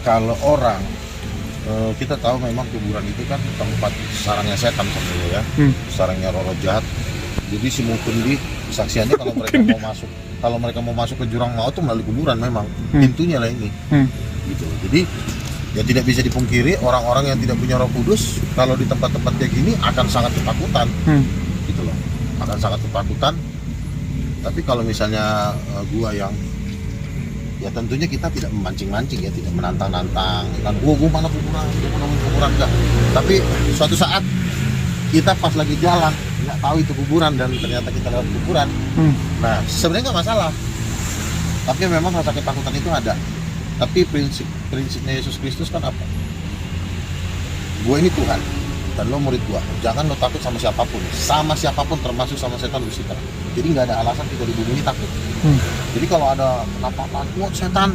Kalau orang kita tahu memang kuburan itu kan tempat sarangnya setan sebenarnya ya, sarangnya roh jahat. Jadi si Mukundi kesaksiannya kalau mereka mau masuk ke jurang maut itu melalui kuburan memang pintunya lah ini. Gitu. Jadi ya tidak bisa dipungkiri orang-orang yang tidak punya Roh Kudus kalau di tempat-tempat kayak gini akan sangat ketakutan. Gitu loh. Akan sangat ketakutan. Tapi kalau misalnya gua yang ya tentunya kita tidak memancing-mancing ya, tidak menantang-nantang kan, gua mana kuburan enggak. Tapi suatu saat kita pas lagi jalan nggak tahu itu kuburan dan ternyata kita lewat kuburan. Nah sebenarnya nggak masalah, tapi memang rasa ketakutan itu ada. Tapi prinsipnya Yesus Kristus kan apa? Gue ini Tuhan dan lo murid gue, jangan lo takut sama siapapun termasuk sama setan Lucifer. Jadi nggak ada alasan kita di bumi ini takut. Jadi kalau ada kenapa takut setan,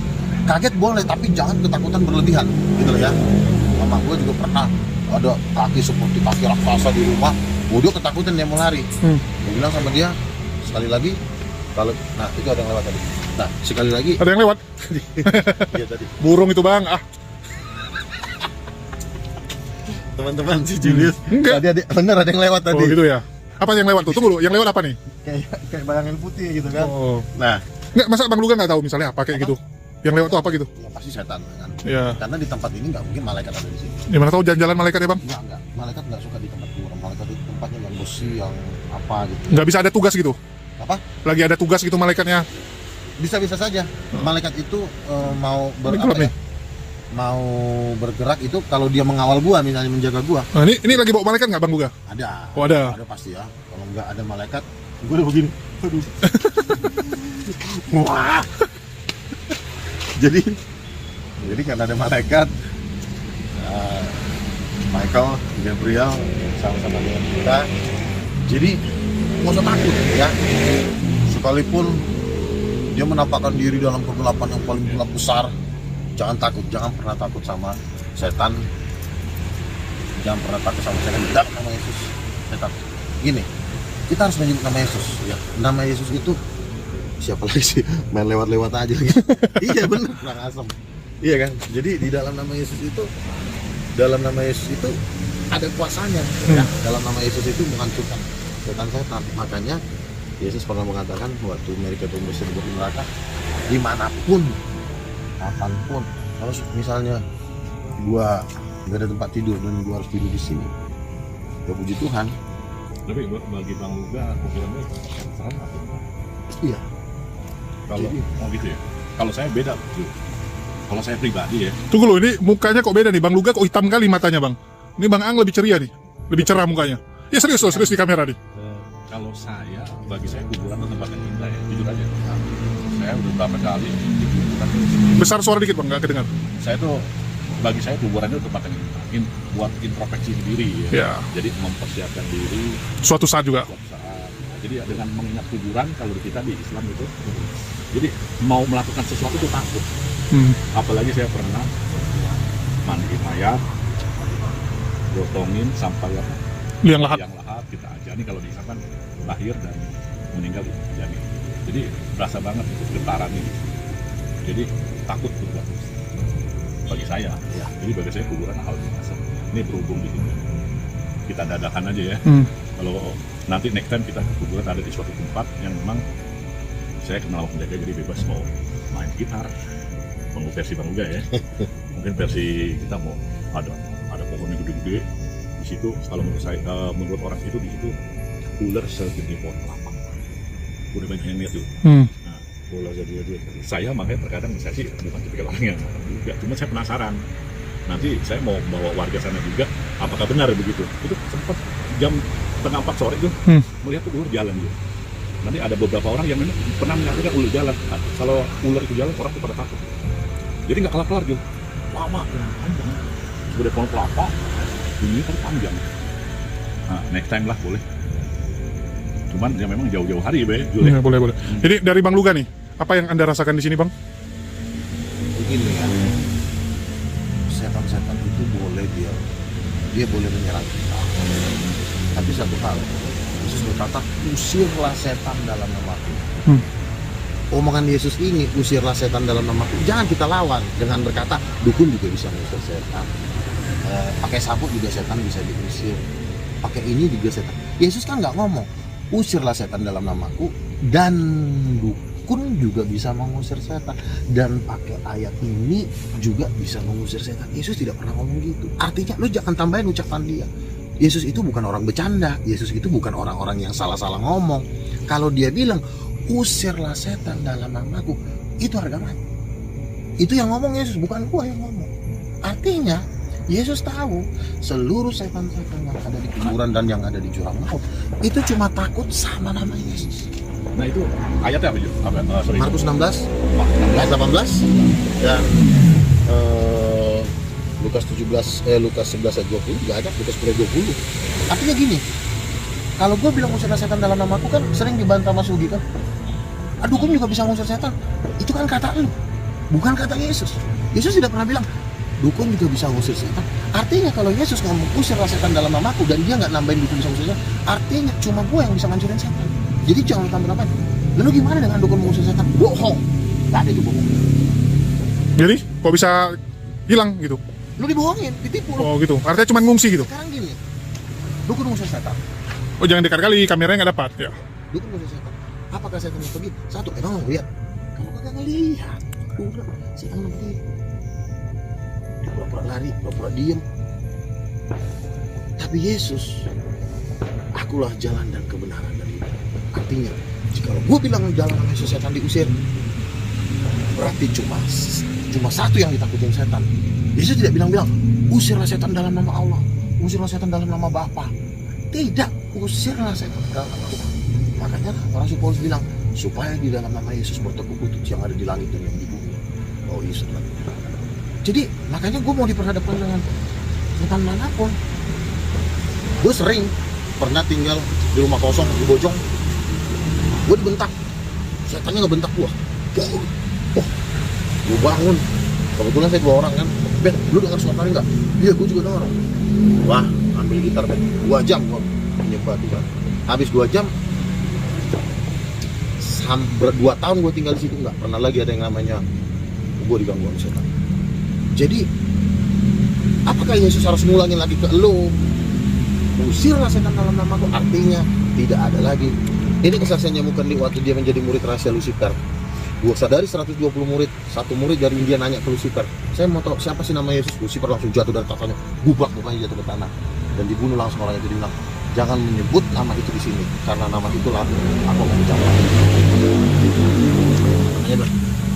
kaget boleh, tapi jangan ketakutan berlebihan gitu loh ya. Mama gue juga pernah ada kaki seperti kaki raksasa di rumah, dia ketakutan, dia mau lari. Gue bilang sama dia, sekali lagi kalau itu ada yang lewat tadi. Nah sekali lagi ada yang lewat. Iya tadi Burung itu bang. Teman-teman si Julius. Enggak. Tadi bener ada yang lewat tadi. Oh gitu ya. Apa yang lewat tuh? Tunggu dulu, yang lewat apa nih? Kayak bayangan putih gitu kan. Oh. Nah, enggak, masa Bang Luga nggak tahu misalnya apa kayak gitu? Yang lewat tuh apa gitu? ya pasti setan kan. Iya. Karena di tempat ini nggak mungkin malaikat ada di sini. Gimana tahu jalan-jalan malaikat ya bang? Enggak. Malaikat nggak suka di tempat kuburan. Malaikat di tempatnya yang bersih, yang apa gitu. Nggak bisa ada tugas gitu? Apa? Lagi ada tugas gitu malaikatnya? Bisa-bisa saja. Malaikat itu mau mau bergerak itu kalau dia mengawal gua, misalnya menjaga gua. Nah, ini lagi bawa malaikat nggak Bang Luga? Ada. Oh ada. Ada pasti ya. Kalau nggak ada malaikat, gua udah begini. Aduh. Wah. Jadi karena ada malaikat, Michael, Gabriel sama-sama dengan kita. Jadi nggak usah takut ya. Sekalipun dia menampakkan diri dalam kegelapan yang paling gelap besar, jangan takut, jangan pernah takut sama setan. Jangan pernah takut sama setan. Dalam nama Yesus, setan. Gini, kita harus menyebut nama Yesus ya. Nama Yesus itu siapa lagi sih? Main lewat-lewat aja lagi. Iya benar, kurang asem. Iya kan? Jadi di dalam nama Yesus itu ada kuasanya ya. Dalam nama Yesus itu menghancurkan setan-setan. Makanya Yesus pernah mengatakan waktu mereka tumbus di neraka, dimanapun, kapanpun, kalau misalnya gua nggak ada tempat tidur dan gua harus tidur di sini, ya puji Tuhan. Tapi bagi Bang Luga kuburannya serem atau enggak? Iya. Kalau gitu ya. Kalau saya beda tuh. Kalau saya pribadi ya. Tunggu loh, ini mukanya kok beda nih. Bang Luga kok hitam kali matanya bang. Ini Bang Ang lebih ceria nih, lebih cerah mukanya. Ya serius loh, serius di kamera nih. Kalau saya, bagi saya kuburan itu tempat yang indah ya, jujur aja. Saya udah beberapa kali di kuburan. Besar suara dikit bang, nggak kedengar. Bagi saya kuburan itu tempat yang indah, buat introspeksi diri ya. Jadi mempersiapkan diri. Suatu saat juga. Jadi dengan mengingat kuburan, kalau kita di Islam itu, jadi mau melakukan sesuatu itu takut. Apalagi saya pernah mandi mayat, gotongin sampai liang lahat kita ajani. Kalau di Islam kan lahir dan meninggal dijani. Jadi berasa banget itu getaran ini. Jadi takut tuh bagi saya. Ya. Jadi bagi saya kuburan hal biasa. Ini berhubung di sini. Kita dadakan aja ya. Kalau nanti next time kita ke kuburan ada di suatu tempat yang memang saya kenal penjaga, jadi bebas mau main gitar, mau versi Bang Luga ya. Mungkin versi kita mau ada pohonnya gede-gede. Di situ kalau menurut saya, menurut orang itu di situ ular segede pohon kelapa. Udah banyak yang lihat tuh. Nah, ular segede. Saya makanya terkadang saya sih bukan tipikal orang yang juga, cuma saya penasaran. Nanti saya mau bawa warga sana juga, apakah benar begitu? Itu sempat jam setengah 4 sore tuh melihat tuh ular jalan gitu. Nanti ada beberapa orang yang memang pernah mengatakan ular jalan. Nah, kalau ular itu jalan orang tuh pada takut. Jadi nggak kelar-kelar gitu. Lama panjang. Segede pohon kelapa. Ini kan panjang. Nah, next time lah boleh. Cuman ya memang jauh-jauh hari ya, boleh. Jadi dari Bang Luga nih, apa yang Anda rasakan di sini, Bang? Begini ya. Setan-setan itu boleh dia boleh menyerang kita. Tapi satu hal, Yesus berkata, usirlah setan dalam namaku. omongan Yesus ini, usirlah setan dalam namaku, jangan kita lawan dengan berkata dukun juga bisa mengusir setan, pakai sabuk juga setan bisa diusir, pakai ini juga setan. Yesus kan nggak ngomong usirlah setan dalam namaku dan dukun juga bisa mengusir setan, dan pakai ayat ini juga bisa mengusir setan. Yesus tidak pernah ngomong gitu. Artinya lo jangan tambahin ucapan dia. Yesus itu bukan orang bercanda. Yesus itu bukan orang-orang yang salah-salah ngomong. Kalau dia bilang usirlah setan dalam namaku, itu harga mati. Itu yang ngomong Yesus, bukan gua yang ngomong. Artinya Yesus tahu seluruh setan-setan yang ada di kuburan dan yang ada di jurang maut itu cuma takut sama nama Yesus. Nah itu ayatnya apa, Ju? Markus 16 ayat 18 dan Lukas 11 ayat 20 juga ada, Lukas 10 ayat 20. Artinya gini, kalau gue bilang usirlah setan dalam namaku kan sering dibantah Mas Ugi kan, dukun juga bisa ngusir setan. Itu kan kata lu, bukan kata Yesus. Yesus tidak pernah bilang dukun juga bisa ngusir setan. Artinya kalau Yesus ngomong usirlah setan dalam namaku dan dia nggak nambahin dukun bisa ngusir setan, artinya cuma gue yang bisa ngancurin setan. Jadi jangan tambah-tambahin. Lalu gimana dengan dukun mengusir setan? Bohong, nggak ada itu bohong. Jadi kok bisa hilang gitu? Lu dibohongin, ditipu lu. Oh gitu, artinya cuma ngungsi gitu? Sekarang gini, dukun mengusir setan. Oh jangan dekat kali, kameranya nggak dapat ya? Dukun mengusir setan. Apakah setan yang pergi? Satu, emang lu lihat? Kamu kagak ngelihat. Udah, setan yang pergi. Pura-pura lari, pura-pura diem. Tapi Yesus, akulah jalan dan kebenaran dan hidup. Artinya, jika gue bilang jalan sama Yesus setan diusir, berarti cuma satu yang ditakutin setan. Yesus tidak bilang usirlah setan dalam nama Allah, usirlah setan dalam nama Bapa. Tidak, usirlah setan dalam nama Allah. Makanya orang Paulus bilang supaya di dalam nama Yesus bertekuk lutut yang ada di langit dan yang di bumi. Oh Yesus lagi. Jadi makanya gue mau diperhadapkan dengan setan manapun. Gue sering pernah tinggal di rumah kosong di Bojong. Gue dibentak, setannya ngebentak gue. Gue bangun. Kebetulan saya 2 orang kan. Ben, lu dengar suara tari nggak? Iya, gue juga dengar. Wah, ambil gitar Ben. 2 jam gue menyembah Tuhan. Habis 2 jam, 2 tahun gue tinggal di situ nggak pernah lagi ada yang namanya gue diganggu sama setan. Jadi apakah Yesus harus ngulangin lagi ke lo? Usirlah setan dalam namaku, artinya tidak ada lagi. Ini kesaksiannya Mukandi waktu dia menjadi murid rahasia Lucifer. Gue sadari 120 murid, 1 murid dari India nanya ke Lucifer, saya mau tahu siapa sih nama Yesus. Lucifer langsung jatuh dari tatanya, gubrak mukanya jatuh ke tanah dan dibunuh langsung orang itu. Bilang jangan menyebut nama itu di sini karena nama itulah aku akan dicapai. Makanya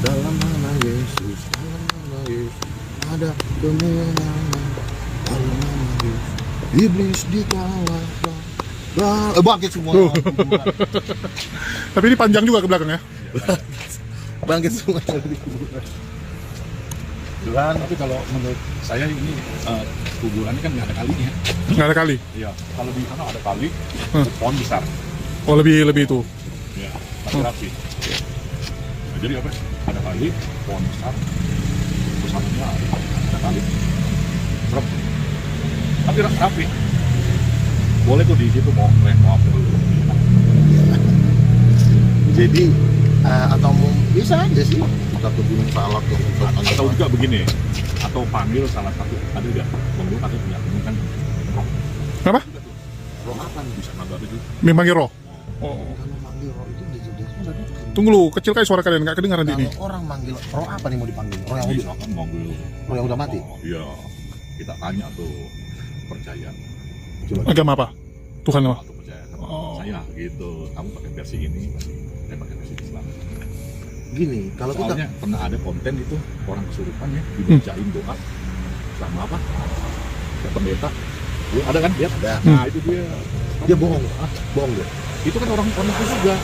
dalam nama Yesus, dalam nama Yesus ada kemenangan, dalam nama Yesus iblis dikalahkan. Bangkit semua. Tapi ini panjang juga ke belakang ya? Bangkit semua dari kuburan. Tuhan, tapi kalau menurut saya ini kuburan ini kan nggak ada kalinya. Nggak ada kali? Iya, kalau di sana ada kali, pohon besar. Oh lebih itu? Ya, tapi rapi. Nah, jadi apa? Ada kali, pohon besar, bersamanya ada kali, serem. Tapi rapi. Boleh tuh di situ mau apa dulu. Jadi atau bisa aja sih kita ke Gunung Salak atau juga begini, atau panggil salah satu ada juga penghulu atau punya teman kan roh. Apa? Roh apa nih? Bisa nambah juga. Memangnya roh? Oh. Kalau manggil roh itu dia Tunggu lu, kecil kayak suara kalian, nggak kedengaran di ini. Kalau orang manggil roh apa nih mau dipanggil? Roh yang udah Misalkan manggil roh yang udah mati. Iya, kita tanya tuh percaya. Coba. Agama apa? Tuhan apa? Atau percaya sama Oh. saya gitu. Kamu pakai versi ini, saya pakai versi Islam. Gini, kalau kita Soalnya pernah ada konten itu orang kesurupan ya dibacain doa sama apa? Kayak pendeta. Ya, ada kan? Lihat. Ada. Nah, itu dia bohong. Ah, bohong dia. itu kan orang itu juga.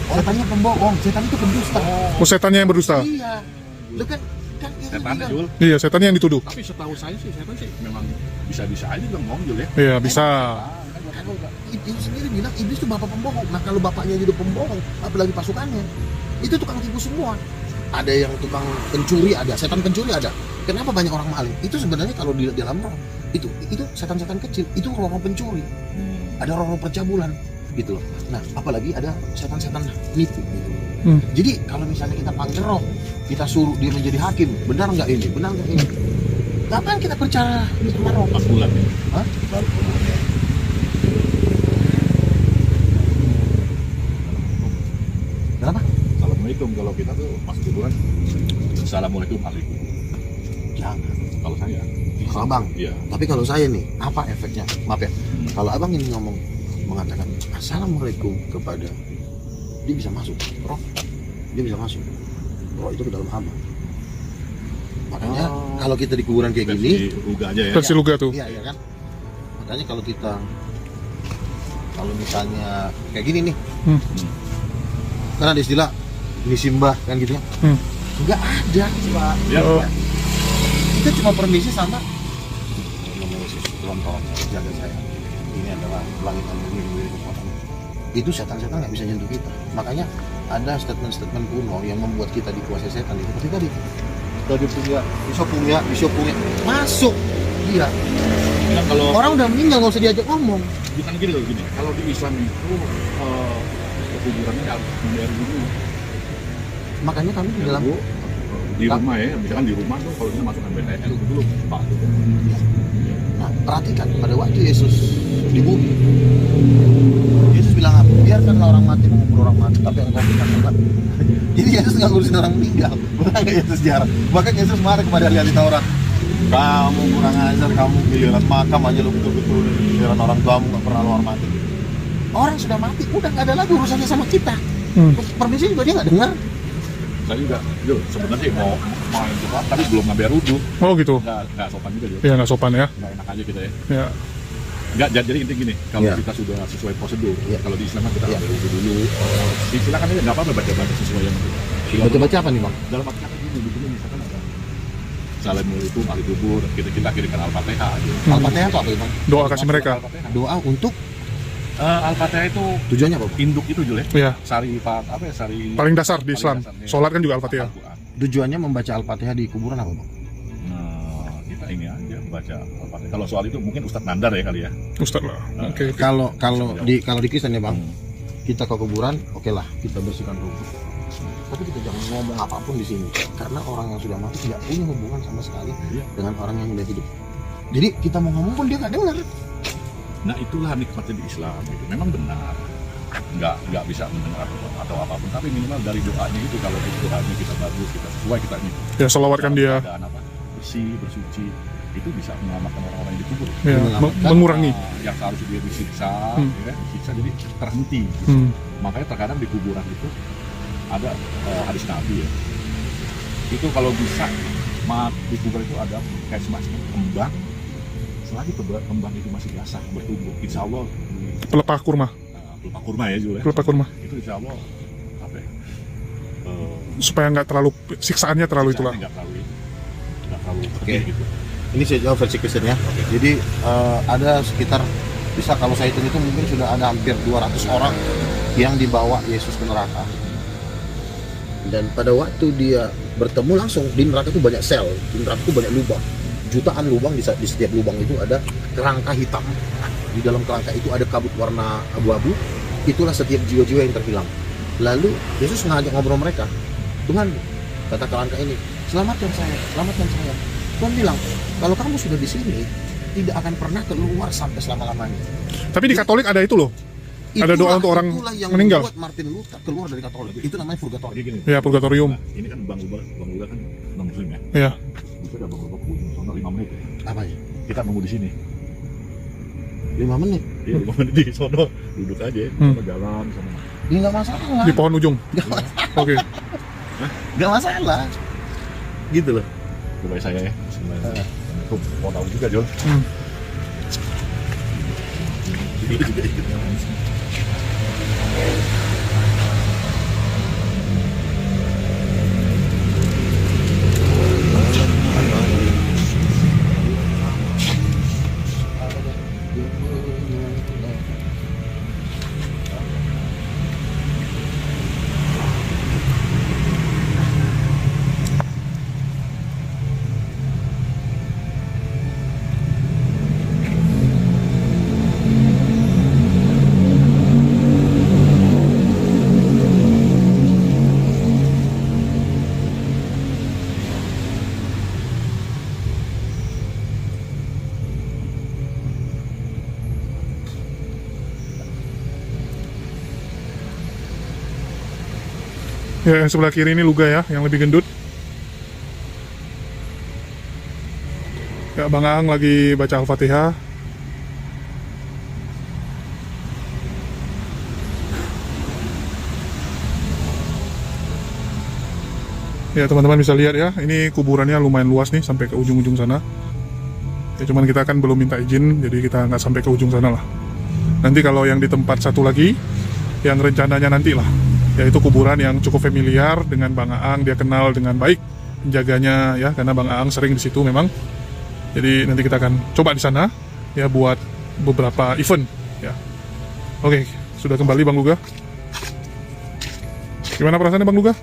Setannya pembohong, setan itu pendusta. Oh setannya yang berdusta? Iya. Lu kan Yesus Setan bilang, Jul. Iya setannya yang dituduh. Tapi setahu saya sih setan sih memang bisa-bisa aja bilang bohong Jul ya. Iya bisa. kalau Iblis sendiri bilang iblis itu bapak pembohong. Nah kalau bapaknya jadi pembohong, apalagi pasukannya, itu tukang tipu semua. Ada yang tukang pencuri, ada setan pencuri ada. Kenapa banyak orang maling? Itu sebenarnya kalau di dalam roh itu setan-setan kecil, itu roh-roh pencuri. Ada roh-roh percabulan. gitu loh. Nah, apalagi ada setan-setan nipu gitu. Jadi kalau misalnya kita panggil roh, kita suruh dia menjadi hakim, benar nggak ini, benar nggak ini, kapan kita percaya sama roh? 4 bulan ya. Hah? Baru kemudian. Kenapa? Assalamualaikum, kalau kita tuh pas kuburan Assalamualaikum alaikum. Jangan. Kalau saya Kalau abang, iya. tapi kalau saya nih, apa efeknya? Maaf ya, kalau abang ini ngomong mengatakan Assalamualaikum kepada, dia bisa masuk, roh, dia bisa masuk, roh itu ke dalam abang. Makanya kalau kita di kuburan kayak gini, Versi Ruga aja ya. Versi Luga tuh. iya kan. Makanya kalau misalnya kayak gini nih, kan ada istilah ini simbah kan gitu ya, nggak ada Pak. Ya, Oh. Kita cuma permisi sama Tuhan tolong jaga saya, ini adalah langit dan bumi milik kekuatan. Itu setan-setan nggak bisa nyentuh kita. Makanya ada statement-statement kuno yang membuat kita dikuasai setan. Itu seperti tadi bisa punya masuk dia. kan kalau Orang udah meninggal nggak usah diajak ngomong. bukan gini loh, gini. Kalau di Islam itu kuburannya harus membayar dulu. Makanya kami di dalam Di rumah ya, misalkan di rumah tuh kalau kita masuk MBTL itu dulu Pak. Nah, perhatikan pada waktu Yesus di bumi, Yesus bilang apa? Biarkanlah orang mati mengubur orang mati, tapi engkau bukan Tuhan. Jadi Yesus nggak ngurusin orang meninggal, bukan kayak Yesus sejarah. Bahkan Yesus marah kepada ahli Taurat. Kamu kurang ajar, kamu giliran makam aja lo betul-betul, giliran orang tuamu nggak pernah lo hormati. Orang sudah mati, udah nggak ada lagi urusannya sama kita. Permisi juga dia nggak dengar. Saya juga, Jo, sebenarnya mau main juga, tapi belum ngambil wudhu. Oh gitu. Nggak sopan juga, Jo. Ya nggak sopan ya. Nggak enak aja kita ya. Ya. Nggak, jadi intinya gini, kalau Iya. kita sudah sesuai prosedur, Iya. kalau di Islam kan kita Iya. ambil wudhu dulu. Silakan aja, nggak apa-apa baca-baca sesuai yang Baca-baca apa nih bang? dalam arti kata gini, di sini misalkan ada Assalamualaikum ahli kubur, kita kirimkan Al-Fatihah aja. Al-Fatihah itu apa ya bang? Doa kasih mereka. Al-Fatihah. Doa untuk Al-Fatihah itu tujuannya apa bang? induk itu Jul ya. Ya. Sari apa ya, sari Paling dasar di paling Islam. dasar, ya. Sholat kan juga Al-Fatihah. Al-Quran. Tujuannya membaca Al-Fatihah di kuburan apa bang? Nah, kita ini aja baca Al-Fatihah. Kalau soal itu mungkin Ustadz Nandar ya kali ya. Ustaz lah. Oke. Kalau di Kristen ya bang, kita ke kuburan, oke lah kita bersihkan rumput. Tapi kita jangan ngomong apapun di sini, karena orang yang sudah mati tidak punya hubungan sama sekali Iya. dengan orang yang udah hidup. Jadi kita mau ngomong pun dia nggak dengar. Nah, itulah nikmatnya di Islam gitu. Memang benar. Nggak bisa mendengar atau apapun, tapi minimal dari doanya itu, kalau doanya kita bagus, kita sesuai, kita ini Ya selawatkan dia. keadaan apa, bersih, bersuci, itu bisa menyelamatkan orang-orang yang dikubur. Ya, Menyelamatkan. mengurangi. Yang seharusnya dia disiksa, ya kan, disiksa jadi terhenti. Gitu. Makanya terkadang di kuburan itu ada hadis Nabi ya. Itu kalau bisa di kuburan itu ada kayak semacam kembang. Selagi kembang itu masih basah bertumbuh, insya Allah Pelepah kurma. pelepah kurma ya Jul ya. Pelepah kurma. Itu insya Allah apa ya? Supaya nggak terlalu siksaannya terlalu itulah. Nggak terlalu Oke. pedih gitu. Ini saya jawab versi Kristen ya. Jadi ada sekitar, bisa kalau saya hitung itu mungkin sudah ada hampir 200 orang yang dibawa Yesus ke neraka. Dan pada waktu dia bertemu langsung, di neraka itu banyak sel, di neraka itu banyak lubang, jutaan lubang, di setiap lubang itu ada kerangka hitam, di dalam kerangka itu ada kabut warna abu-abu, itulah setiap jiwa-jiwa yang terhilang. Lalu Yesus ngajak ngobrol mereka, Tuhan, kata kerangka ini, selamatkan saya, selamatkan saya. Tuhan bilang, kalau kamu sudah di sini, tidak akan pernah keluar sampai selama-lamanya. Tapi di Katolik ada itu loh. Ada doa untuk orang itulah yang meninggal. membuat Martin Luther keluar dari Katolik. Itu namanya purgatori. Jadi gini, Ya, purgatorium. nah, ini kan Bang Luba kan non muslim ya. Ya. Itu ada Bang Luba punya sono 5 menit ya. Apa ya? Kita nunggu di sini. 5 menit. Iya, 5 menit di sono duduk aja, sama jalan sama. Ya nggak masalah. Di pohon ujung. Oke. Nggak masalah. Gitu loh. Coba saya ya. Assalamualaikum. Mau tahu juga, Jol. Ini juga ikut nyaman. Ya, yang sebelah kiri ini Luga ya, yang lebih gendut. Ya, Bang Aang lagi baca Al-Fatihah. Ya, teman-teman bisa lihat ya, ini kuburannya lumayan luas nih sampai ke ujung-ujung sana. Ya, cuman kita kan belum minta izin, jadi kita nggak sampai ke ujung sana lah. Nanti kalau yang di tempat satu lagi, yang rencananya nanti lah, yaitu kuburan yang cukup familiar dengan Bang Aang, dia kenal dengan baik penjaganya ya, karena Bang Aang sering di situ memang. Jadi nanti kita akan coba di sana ya buat beberapa event ya. Oke, sudah kembali Bang Luga. Gimana perasaannya Bang Luga?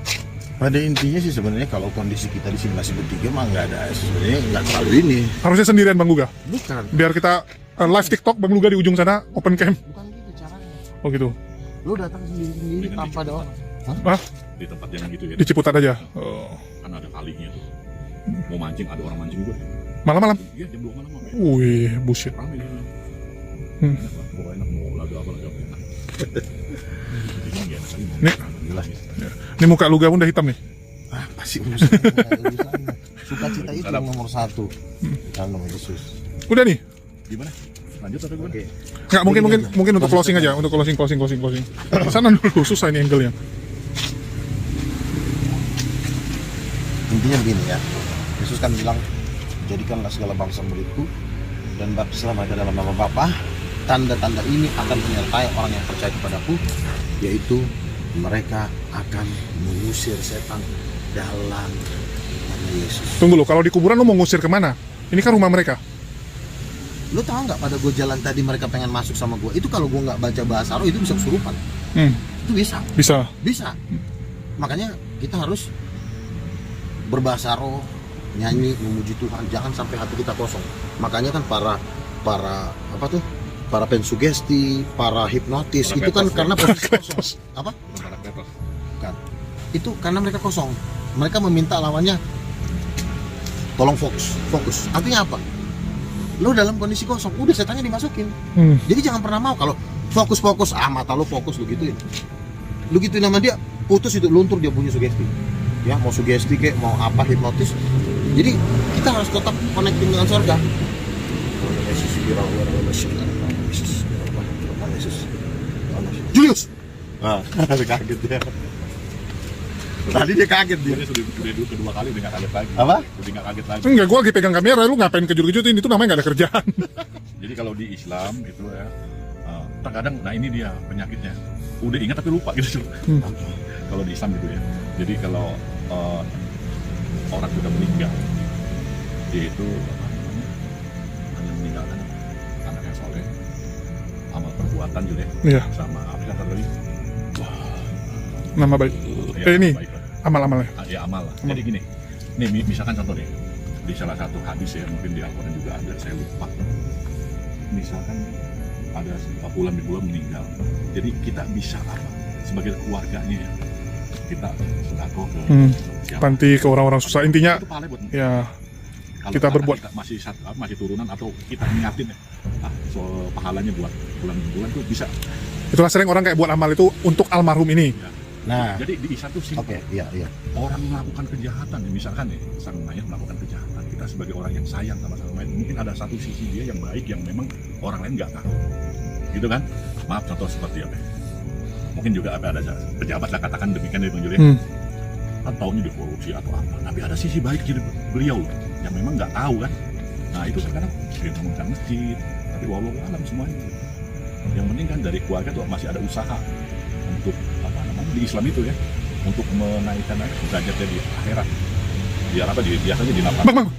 Pada intinya sih sebenarnya kalau kondisi kita di sini masih bertiga mah nggak ada, sebenarnya nggak terlalu ini. Harusnya sendirian Bang Luga. Bukan. Biar kita live TikTok Bang Luga di ujung sana open cam. Bukan gitu caranya. Oh gitu. Lu datang sendiri Dengan tanpa ada orang. Ah, Di tempat yang gitu ya. di Ciputat aja. Oh. Kan ada kalinya tuh. Mau mancing, ada orang mancing juga. Malam-malam. Iya, jam 2 malam. Wih, bullshit. Rame ya. Hmm. Enak lah, pokoknya enak mau lagu apa enak. Jadi nggak enak lagi. Nih. Jelas ya. Ini muka Luga pun udah hitam nih. Ah, pasti urusannya. Sukacita itu yang nomor satu. Dalam nama Yesus. Udah nih. Gimana? Lanjut atau gimana? Oke. Nggak, mungkin untuk closing aja, untuk closing. Sana dulu susah ini angle-nya. Intinya begini ya. Yesus kan bilang, jadikanlah segala bangsa muridku dan baptislah mereka dalam nama Bapa. Tanda-tanda ini akan menyertai orang yang percaya kepadaku, yaitu mereka akan mengusir setan dalam nama Yesus. Tunggu lo, kalau di kuburan lo mau ngusir kemana? Ini kan rumah mereka. Lu tahu nggak pada gue jalan tadi mereka pengen masuk sama gue, itu kalau gue nggak baca bahasa roh itu bisa kesurupan. Itu bisa. Bisa. Makanya kita harus berbahasa roh, nyanyi, memuji Tuhan, jangan sampai hati kita kosong. Makanya kan para apa tuh, para pensugesti, para hipnotis, Para itu kan petos, karena posisi kosong. Apa? Para petos. Kan. Itu karena mereka kosong. Mereka meminta lawannya tolong fokus. Artinya apa? Lu dalam kondisi kosong, udah setannya dimasukin. Jadi jangan pernah mau kalau fokus, mata lu fokus lu gituin. Lu gituin sama dia, putus itu luntur dia punya sugesti. Ya, mau sugesti kayak mau apa hipnotis. Jadi kita harus tetap connecting dengan surga. Julius. Ah, kaget dia. Tadi dia kaget dia. Dia sudah kedua kali udah nggak kaget lagi. Apa? Udah nggak kaget lagi. Enggak, gua lagi pegang kamera, lu ngapain kejut-kejutin? Itu namanya nggak ada kerjaan. Jadi kalau di Islam itu ya, terkadang, nah ini dia penyakitnya. Udah ingat tapi lupa gitu. Kalau di Islam gitu ya. Jadi kalau orang sudah meninggal, dia itu apa namanya, hanya meninggalkan anak yang soleh, amal perbuatan juga ya, Iya, sama apa kata tadi? nama baik. Ya, Ini baik lah. amal-amalnya. Ya amal lah. Jadi gini, nih misalkan contoh deh, di salah satu hadis ya, mungkin di Al-Quran juga ada, saya lupa. Misalkan ada bulan bin bulan meninggal, jadi kita bisa apa? Sebagai keluarganya ya, kita sedekah ke siapa? Panti ke orang-orang susah. Intinya Itu pahala buat ya kalau kita berbuat. kita masih turunan atau kita niatin ya, soal pahalanya buat bulan tuh bisa. Itulah sering orang kayak buat amal itu untuk almarhum ini. Ya. Nah, Jadi di Islam tuh simpel. oke, iya. Orang melakukan kejahatan, misalkan nih sang mayat melakukan kejahatan, kita sebagai orang yang sayang sama sang mayat, mungkin ada satu sisi dia yang baik yang memang orang lain nggak tahu, gitu kan? Maaf contoh seperti apa? Mungkin juga ada pejabat lah katakan demikian dari Bang Juli, kan taunya di korupsi atau apa, tapi ada sisi baik jadi beliau loh, yang memang nggak tahu kan? Nah itu kadang dia bangunkan masjid, tapi wallahu alam semuanya. Yang penting kan dari keluarga tuh masih ada usaha untuk apa namanya di Islam itu ya, untuk menaikkan derajatnya di akhirat. Biar apa? Biasanya di lapangan. Bang.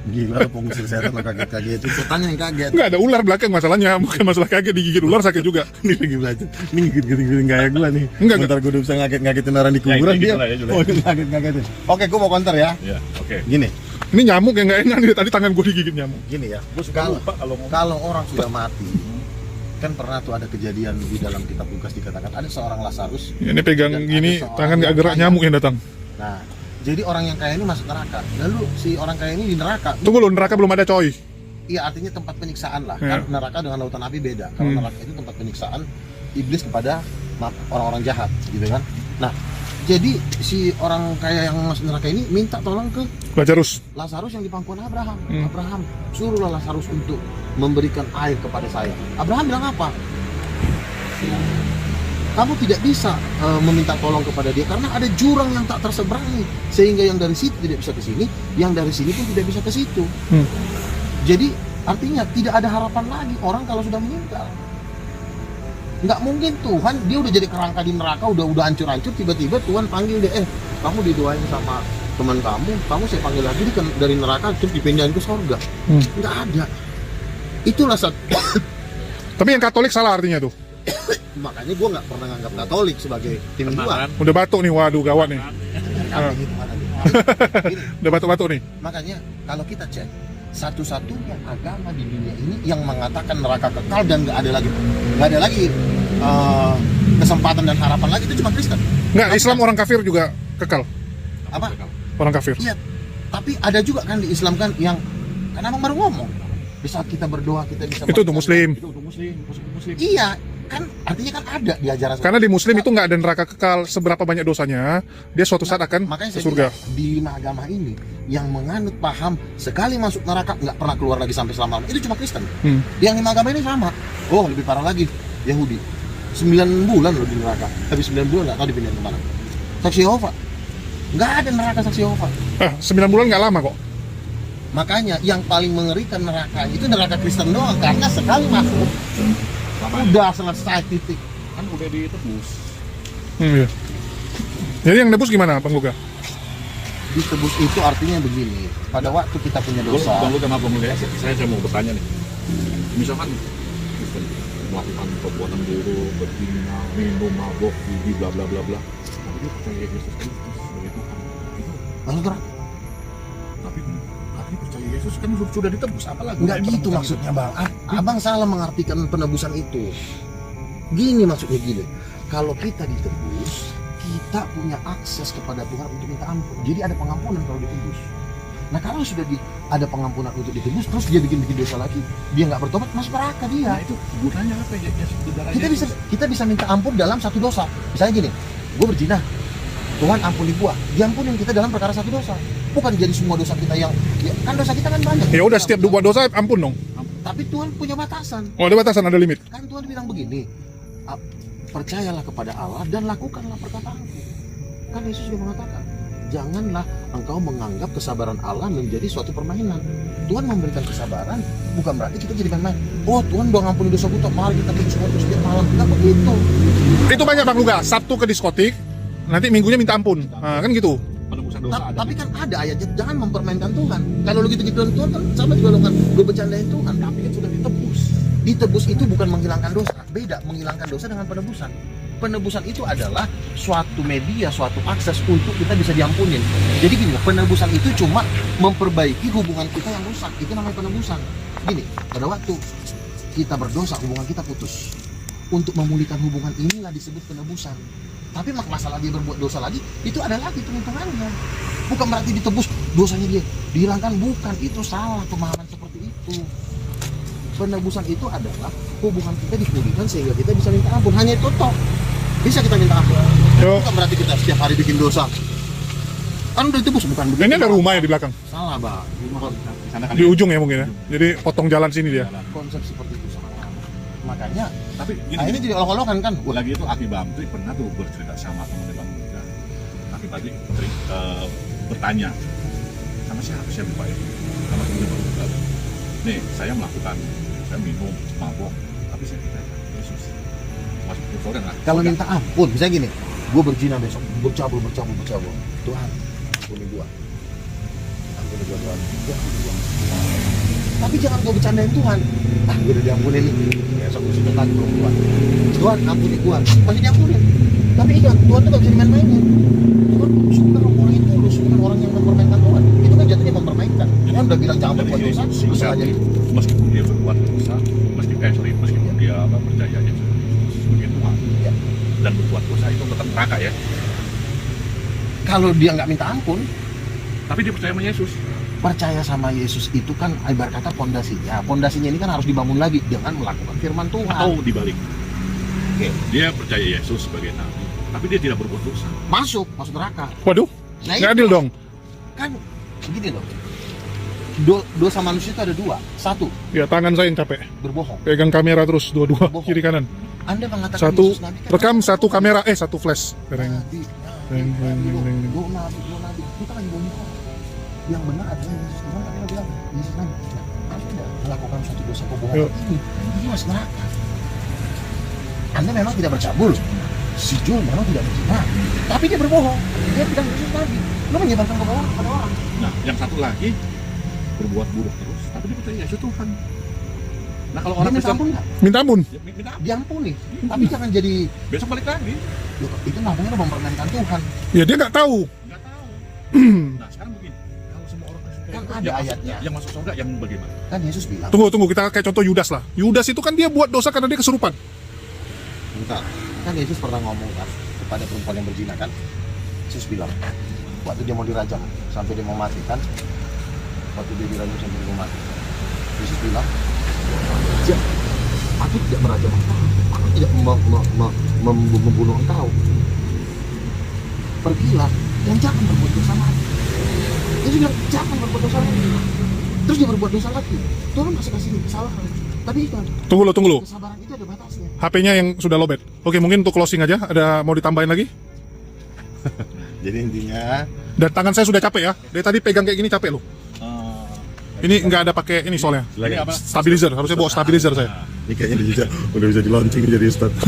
Gila lu pengusir setan lo kaget-kaget. Itu setannya yang kaget. Enggak ada ular belakang masalahnya, bukan masalah kaget digigit ular sakit juga. Ini lagi belajar. Ini ngigit-ngigitin gaya gua nih. Enggak. Bentar gua udah bisa ngaget-ngagetin orang di kuburan gitu dia. lah ya, Jule. Oh, ngaget-ngagetin. Oke, gua mau counter ya. Ya, oke. Gini, Ini nyamuk yang nggak enak nih, tadi tangan gue digigit nyamuk. gini ya. Gue suka lupa kalau ngomong. Kalau orang sudah mati, kan pernah tuh ada kejadian di dalam kitab Lukas dikatakan ada seorang Lazarus. Ini pegang Dan gini, ada seorang tangan nggak yang gerak, kaya. nyamuk yang datang. Nah, jadi orang yang kaya ini masuk neraka. Lalu si orang kaya ini di neraka. Tunggu lo, neraka belum ada coy. Iya, artinya tempat penyiksaan lah. Ya. Kan neraka dengan lautan api beda. Kalau neraka itu tempat penyiksaan iblis kepada orang-orang jahat, gitu kan. Nah, jadi si orang kaya yang masuk neraka ini minta tolong ke Lazarus. Lazarus yang di pangkuan Abraham. Abraham, suruhlah Lazarus untuk memberikan air kepada saya. Abraham bilang apa? Kamu tidak bisa meminta tolong kepada dia karena ada jurang yang tak terseberangi, sehingga yang dari situ tidak bisa ke sini, yang dari sini pun tidak bisa ke situ. Jadi artinya tidak ada harapan lagi orang kalau sudah meninggal. Nggak mungkin Tuhan, dia udah jadi kerangka di neraka, udah hancur-hancur, tiba-tiba Tuhan panggil dia, kamu didoain sama teman kamu saya panggil lagi dari neraka terus dipindahin ke surga. Nggak ada. Itulah satu. Tapi yang Katolik salah artinya tuh. Makanya gue nggak pernah nganggap Katolik sebagai tim gua. Udah batuk nih, waduh gawat nih. Gitu, Gini, Udah batuk-batuk nih. makanya kalau kita cek, satu-satunya agama di dunia ini yang mengatakan neraka kekal dan nggak ada lagi kesempatan dan harapan lagi, itu cuma Kristen. Nggak, Islam orang kafir juga kekal. Apa? Orang kafir. Iya. Tapi ada juga kan di Islam kan yang kan abang baru ngomong, di saat kita berdoa kita bisa. Itu untuk Muslim. Itu untuk muslim. Iya, kan artinya kan ada di ajaran. Karena di Muslim itu nggak ada neraka kekal. Seberapa banyak dosanya, dia suatu saat akan Makanya ke saya surga. bilang, di 5 agama ini yang menganut paham sekali masuk neraka nggak pernah keluar lagi sampai selama itu cuma Kristen. Yang 5 agama ini sama. Oh, lebih parah lagi Yahudi. 9 bulan loh di neraka. Tapi 9 bulan nggak tahu dipindahin kemana. Saksi Yehova nggak ada neraka saksi Yehova. 9 bulan nggak lama kok. Makanya yang paling mengerikan neraka itu neraka Kristen doang, karena sekali masuk udah selesai, titik. Kan udah ditebus. Iya. Jadi yang nebus gimana, Bang Luga? Ditebus itu artinya begini, pada waktu kita punya dosa. Bang Luga, maaf Bang Luga, saya mau bertanya nih. Misalkan Kristen melakukan perbuatan buruk, berzina, minum, mabok, judi, bla bla bla bla. Tapi dia percaya Yesus Kristus sebagai Tuhan. Itu Masuk neraka. tapi percaya Yesus kan sudah ditebus, apalagi? Nggak gitu maksudnya bang. Abang salah mengartikan penebusan itu. Gini maksudnya gini. Kalau kita ditebus, kita punya akses kepada Tuhan untuk minta ampun. Jadi ada pengampunan kalau ditebus. Nah kalau sudah ada pengampunan untuk ditebus, terus dia bikin dosa lagi, dia nggak bertobat, masuk neraka dia. Nah itu gunanya apa ya? Kita bisa minta ampun dalam satu dosa. Misalnya gini, gue berzina, Tuhan ampuni gua, diampunin kita dalam perkara satu dosa. Bukan jadi semua dosa kita yang kan dosa kita kan banyak. Ya udah, setiap buat dosa ampun dong. Tapi Tuhan punya batasan. Oh, ada batasan, ada limit. Kan Tuhan bilang begini, percayalah kepada Allah dan lakukanlah perkataanku. Kan Yesus juga mengatakan, janganlah engkau menganggap kesabaran Allah menjadi suatu permainan. Tuhan memberikan kesabaran, bukan berarti kita jadi main-main. Oh Tuhan udah ngampuni dosa kita, mari kita pergi semua setiap malam. Enggak begitu. Itu banyak Bang Luga, Sabtu ke diskotik, nanti minggunya minta ampun. Nah, kan gitu. Penebusan dosa ada. Tapi kan ada ayatnya, jangan mempermainkan Tuhan. Kalau lu gitu-gituan Tuhan kan sama juga dengan gue bercandain Tuhan. Tapi kan sudah ditebus. Ditebus itu bukan menghilangkan dosa. Beda menghilangkan dosa dengan penebusan. Penebusan itu adalah suatu media, suatu akses untuk kita bisa diampunin. Jadi gini, penebusan itu cuma memperbaiki hubungan kita yang rusak. Itu namanya penebusan. Gini, pada waktu kita berdosa, hubungan kita putus. Untuk memulihkan hubungan inilah disebut penebusan. Tapi masalah dia berbuat dosa lagi, itu ada lagi hitungannya. Bukan berarti ditebus dosanya dia dihilangkan, bukan. Itu salah pemahaman seperti itu. Penebusan itu adalah hubungan kita dipulihkan sehingga kita bisa minta ampun. Hanya itu toh. Bisa kita minta ampun. Bukan berarti kita setiap hari bikin dosa. Kan udah ditebus, bukan begitu. Ini ada rumah ya di belakang. Salah, Bang. Di ujung ya mungkin ya. Jadi potong jalan sini dia. Konsep seperti itu salah. Makanya, Tapi ini jadi olok-olokan kan. lagi itu Aki Bamtri pernah tuh bercerita sama teman Bang Luga. Aki tadi bertanya sama siapa Pak itu? Sama teman Bang Luga. Nih, saya minum, mabok, tapi saya tidak Yesus. Masuk ke surga nggak? Kalau minta ampun, misalnya gini, gue berzina besok, bercabul. Tuhan, ampuni gue. Ampuni gue Tuhan. Ya, Tuhan. Tapi jangan gue bercandain Tuhan. Gue udah diampunin nih. Besok gue sudah lagi Tuhan. Tuhan, ampuni gue. Pasti diampunin. Tapi ingat, Tuhan tuh gak bisa dimain-mainin. Tuhan suka orang yang tulus, bukan orang yang mempermainkan Tuhan. Itu kan jatuhnya mempermainkan. Tuhan udah bilang jangan berbuat dosa, lu sengaja itu. Meskipun dia berbuat dosa, meskipun dia percaya Yesus sebagai Tuhan, dan berbuat dosa itu tetap neraka ya. Kalau dia nggak minta ampun, Tapi dia percaya sama Yesus. percaya sama Yesus itu kan ibarat kata pondasinya. Pondasinya ini kan harus dibangun lagi dengan melakukan firman Tuhan. Atau dibalik, Oke. dia percaya Yesus sebagai Nabi, tapi dia tidak berbuat dosa. masuk neraka. Waduh, Nah, nggak itu adil dong. kan begini loh. Dosa manusia itu ada dua. Satu, Ya tangan saya yang capek. berbohong. Pegang kamera terus dua-dua Bohong. kiri kanan. Anda mengatakan Satu Yesus Nabi kan rekam, satu kamera, satu flash. Nabi, Nabi. Kita lagi bohong. Yang benar adalah Yesus Tuhan, tapi Anda bilang Yesus Nabi. Nah, Anda tidak melakukan suatu dosa kebohongan ini masuk neraka. Anda memang tidak bercabul. Si Jul memang tidak berzina, tapi dia berbohong. Dia bilang Yesus Nabi. Lo menyebarkan kebohongan kepada orang. Nah, yang satu lagi berbuat buruk terus, tapi dia percaya Yesus Tuhan. Nah, kalau Dia orang minta Kristen ampun nggak? Minta ampun. ya, minta ampun. Diampuni. Tapi jangan jadi Besok balik lagi. loh, itu namanya mempermainkan Tuhan. Ya dia nggak tahu. Nggak tahu. Nah, sekarang begini, kalau semua orang Kristen Kan itu ada yang ayatnya. yang masuk surga yang bagaimana? Kan Yesus bilang. Tunggu, kita kayak contoh Yudas lah. Yudas itu kan dia buat dosa karena dia kesurupan. Bentar. Kan Yesus pernah ngomong kan kepada perempuan yang berzina kan. Yesus bilang waktu dia mau dirajam sampai dia mau mati kan. Waktu dia dirajam sampai dia mau mati. Yesus bilang, aku tidak merajam engkau. Aku tidak membunuh engkau. Pergilah dan jangan berbuat dosa lagi. Dia bilang jangan berbuat dosa lagi. Terus dia berbuat dosa lagi. Tuhan masih kasih kesalahan. Tapi kan Tunggu lo. kesabaran itu ada batasnya. HP-nya yang sudah lowbat. Oke, mungkin untuk closing aja. Ada mau ditambahin lagi? Jadi intinya Dan tangan saya sudah capek ya. Dari tadi pegang kayak gini capek loh. Ini nggak ada pakai ini soalnya. Ini apa? Stabilizer, harusnya bawa stabilizer saya. ini kayaknya udah bisa di launching jadi Ustadz.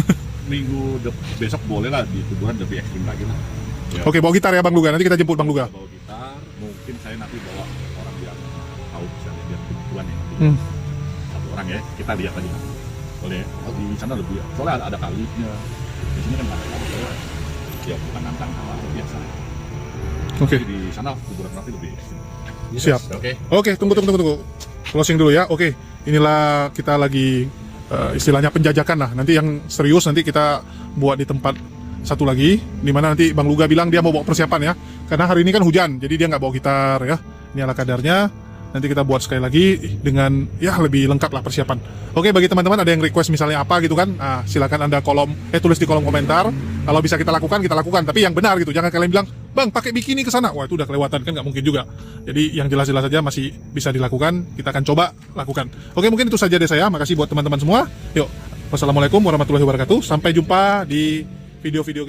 Besok boleh lah di kuburan lebih ekstrim lagi lah. Ya. Oke, bawa gitar ya Bang Luga. Nanti kita jemput Bang Luga. Bawa gitar, mungkin saya nanti bawa orang yang tahu bisa lihat kebutuhan ya. Hmm. Satu orang ya, kita lihat lagi. Boleh ya? Di sana lebih, soalnya ada kalinya. Di sini kan nggak ada kali. Ya bukan nantang hal biasa. Oke. Jadi di sana kuburan mati lebih ekstrim. Siap. Oke, tunggu. Closing dulu ya. Oke, inilah kita lagi istilahnya penjajakan lah. Nanti yang serius nanti kita buat di tempat satu lagi, dimana nanti Bang Luga bilang dia mau bawa persiapan ya. Karena hari ini kan hujan, jadi dia nggak bawa gitar ya. Ini ala kadarnya. Nanti kita buat sekali lagi dengan ya lebih lengkap lah persiapan. Oke, bagi teman-teman ada yang request misalnya apa gitu kan, silakan Anda tulis di kolom komentar. Kalau bisa kita lakukan, tapi yang benar gitu. Jangan kalian bilang, Bang pakai bikini ke sana. Wah, itu udah kelewatan kan, nggak mungkin juga. Jadi yang jelas-jelas saja masih bisa dilakukan. Kita akan coba lakukan. Oke, mungkin itu saja dari saya. Makasih buat teman-teman semua. Yuk, wassalamualaikum warahmatullahi wabarakatuh. Sampai jumpa di video-video